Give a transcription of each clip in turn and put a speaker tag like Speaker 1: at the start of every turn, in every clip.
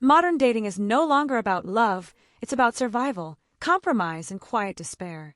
Speaker 1: Modern dating is no longer about love, it's about survival, compromise, and quiet despair.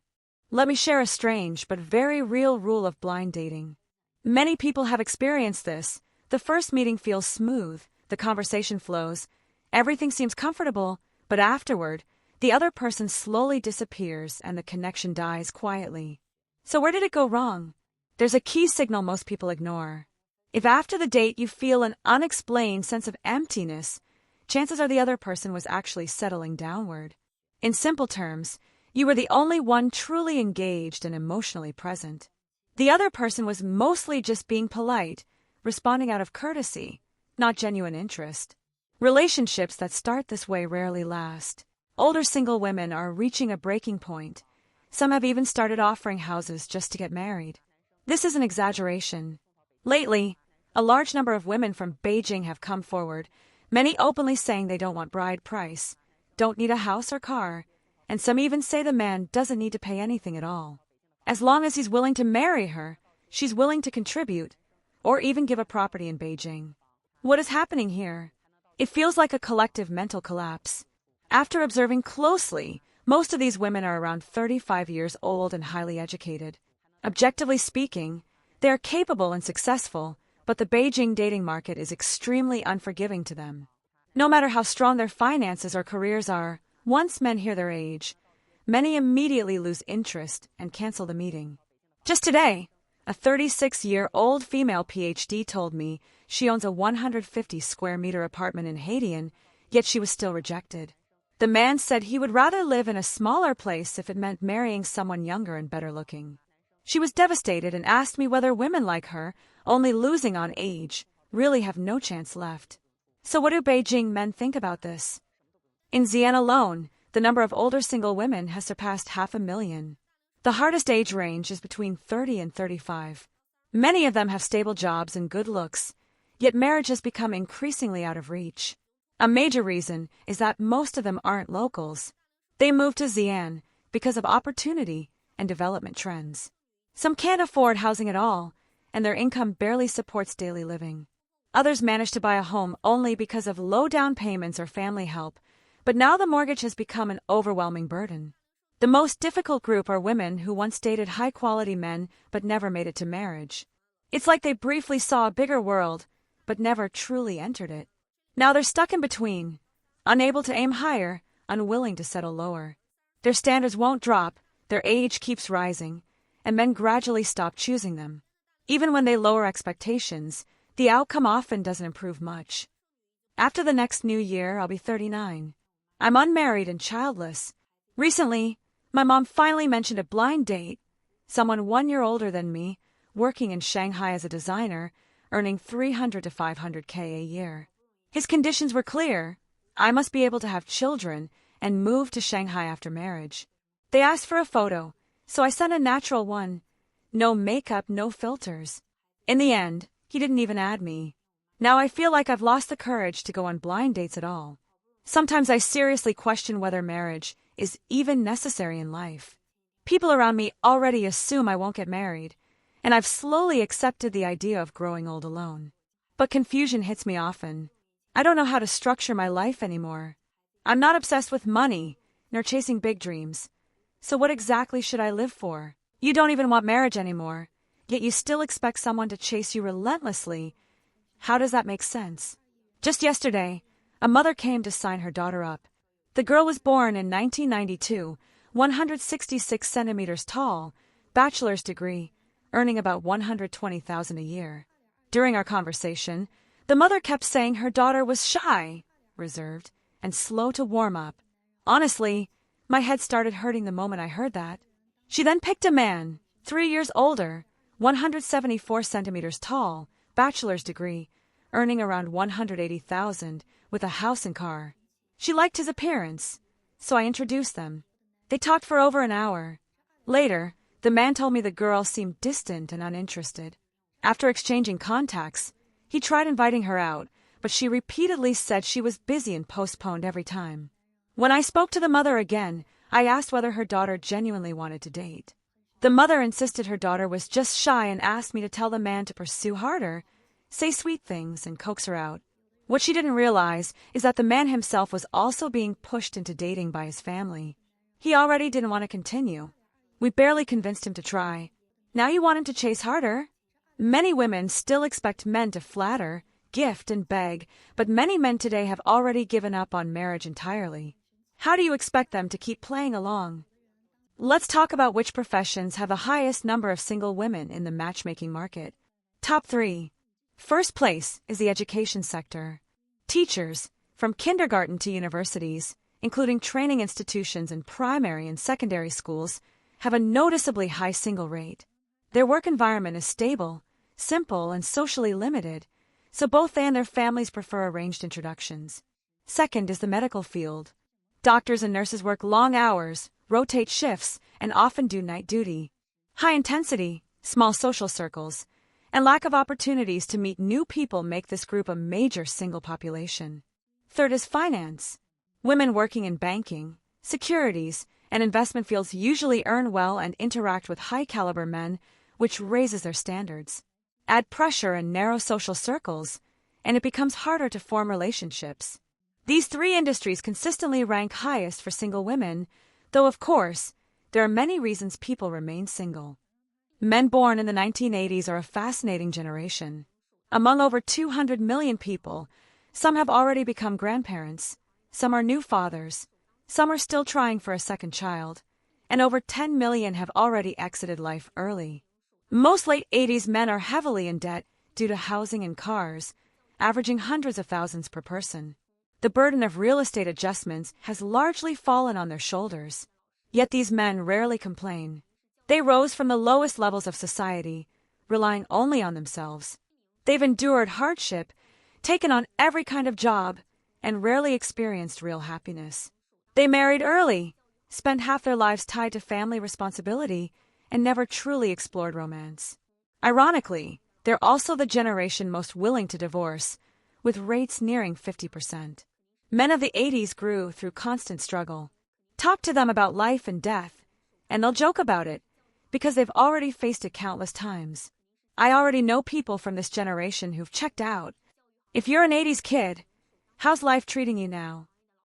Speaker 1: Let me share a strange but very real rule of blind dating. Many people have experienced this. The first meeting feels smooth, the conversation flows, everything seems comfortable, but afterward, the other person slowly disappears and the connection dies quietly. So where did it go wrong? There's a key signal most people ignore. If after the date you feel an unexplained sense of emptiness, chances are the other person was actually settling downward. In simple terms, you were the only one truly engaged and emotionally present. The other person was mostly just being polite, responding out of courtesy, not genuine interest. Relationships that start this way rarely last. Older single women are reaching a breaking point. Some have even started offering houses just to get married. This is an exaggeration. Lately, a large number of women from Beijing have come forward, many openly saying they don't want bride price, don't need a house or car, and some even say the man doesn't need to pay anything at all. As long as he's willing to marry her, she's willing to contribute, or even give a property in Beijing. What is happening here? It feels like a collective mental collapse. After observing closely, most of these women are around 35 years old and highly educated. Objectively speaking, they are capable and successful, but the Beijing dating market is extremely unforgiving to them. No matter how strong their finances or careers are, once men hear their age, many immediately lose interest and cancel the meeting. Just today, a 36-year-old female PhD told me she owns a 150-square-meter apartment in Xi'an, yet she was still rejected. The man said he would rather live in a smaller place if it meant marrying someone younger and better looking. She was devastated and asked me whether women like her, only losing on age, really have no chance left. So what do Beijing men think about this? In Xi'an alone, the number of older single women has surpassed 500,000. The hardest age range is between 30 and 35. Many of them have stable jobs and good looks, yet marriage has become increasingly out of reach. A major reason is that most of them aren't locals. They moved to Xi'an because of opportunity and development trends. Some can't afford housing at all, and their income barely supports daily living. Others manage to buy a home only because of low down payments or family help, but now the mortgage has become an overwhelming burden. The most difficult group are women who once dated high-quality men but never made it to marriage. It's like they briefly saw a bigger world, but never truly entered it. Now they're stuck in between, unable to aim higher, unwilling to settle lower. Their standards won't drop, their age keeps rising, and men gradually stop choosing them. Even when they lower expectations, the outcome often doesn't improve much. After the next new year, I'll be 39. I'm unmarried and childless. Recently, my mom finally mentioned a blind date, someone 1 year older than me, working in Shanghai as a designer, earning 300 to 500K a year. His conditions were clear. I must be able to have children and move to Shanghai after marriage. They asked for a photo, so I sent a natural one. No makeup, no filters. In the end, he didn't even add me. Now I feel like I've lost the courage to go on blind dates at all. Sometimes I seriously question whether marriage is even necessary in life. People around me already assume I won't get married, and I've slowly accepted the idea of growing old alone. But confusion hits me often. I don't know how to structure my life anymore. I'm not obsessed with money, nor chasing big dreams. So what exactly should I live for? You don't even want marriage anymore, yet you still expect someone to chase you relentlessly. How does that make sense? Just yesterday, a mother came to sign her daughter up. The girl was born in 1992, 166 centimeters tall, bachelor's degree, earning about $120,000 a year. During our conversation, the mother kept saying her daughter was shy, reserved, and slow to warm up. Honestly, my head started hurting the moment I heard that. She then picked a man, 3 years older, 174 centimeters tall, bachelor's degree, earning around $180,000, with a house and car. She liked his appearance, so I introduced them. They talked for over an hour. Later, the man told me the girl seemed distant and uninterested. After exchanging contacts, he tried inviting her out, but she repeatedly said she was busy and postponed every time. When I spoke to the mother again, I asked whether her daughter genuinely wanted to date. The mother insisted her daughter was just shy and asked me to tell the man to pursue harder, say sweet things, and coax her out. What she didn't realize is that the man himself was also being pushed into dating by his family. He already didn't want to continue. We barely convinced him to try. Now you want him to chase harder? Many women still expect men to flatter, gift, and beg, but many men today have already given up on marriage entirely. How do you expect them to keep playing along? Let's talk about which professions have the highest number of single women in the matchmaking market. Top 3. First place is the education sector. Teachers, from kindergarten to universities, including training institutions and primary and secondary schools, have a noticeably high single rate. Their work environment is stable, simple, and socially limited, so both they and their families prefer arranged introductions. Second is the medical field. Doctors and nurses work long hours, rotate shifts, and often do night duty. High intensity, small social circles, and lack of opportunities to meet new people make this group a major single population. Third is finance. Women working in banking, securities, and investment fields usually earn well and interact with high-caliber men, which raises their standards. Add pressure and narrow social circles, and it becomes harder to form relationships. These 3 industries consistently rank highest for single women, though of course, there are many reasons people remain single. Men born in the 1980s are a fascinating generation. Among over 200 million people, some have already become grandparents, some are new fathers, some are still trying for a second child, and over 10 million have already exited life early. Most late 80s men are heavily in debt due to housing and cars, averaging hundreds of thousands per person. The burden of real estate adjustments has largely fallen on their shoulders. Yet these men rarely complain. They rose from the lowest levels of society, relying only on themselves. They've endured hardship, taken on every kind of job, and rarely experienced real happiness. They married early, spent half their lives tied to family responsibility, and never truly explored romance. Ironically, they're also the generation most willing to divorce, with rates nearing 50%. Men of the 80s grew through constant struggle. Talk to them about life and death, and they'll joke about it, because they've already faced it countless times. I already know people from this generation who've checked out. If you're an 80s kid, how's life treating you now?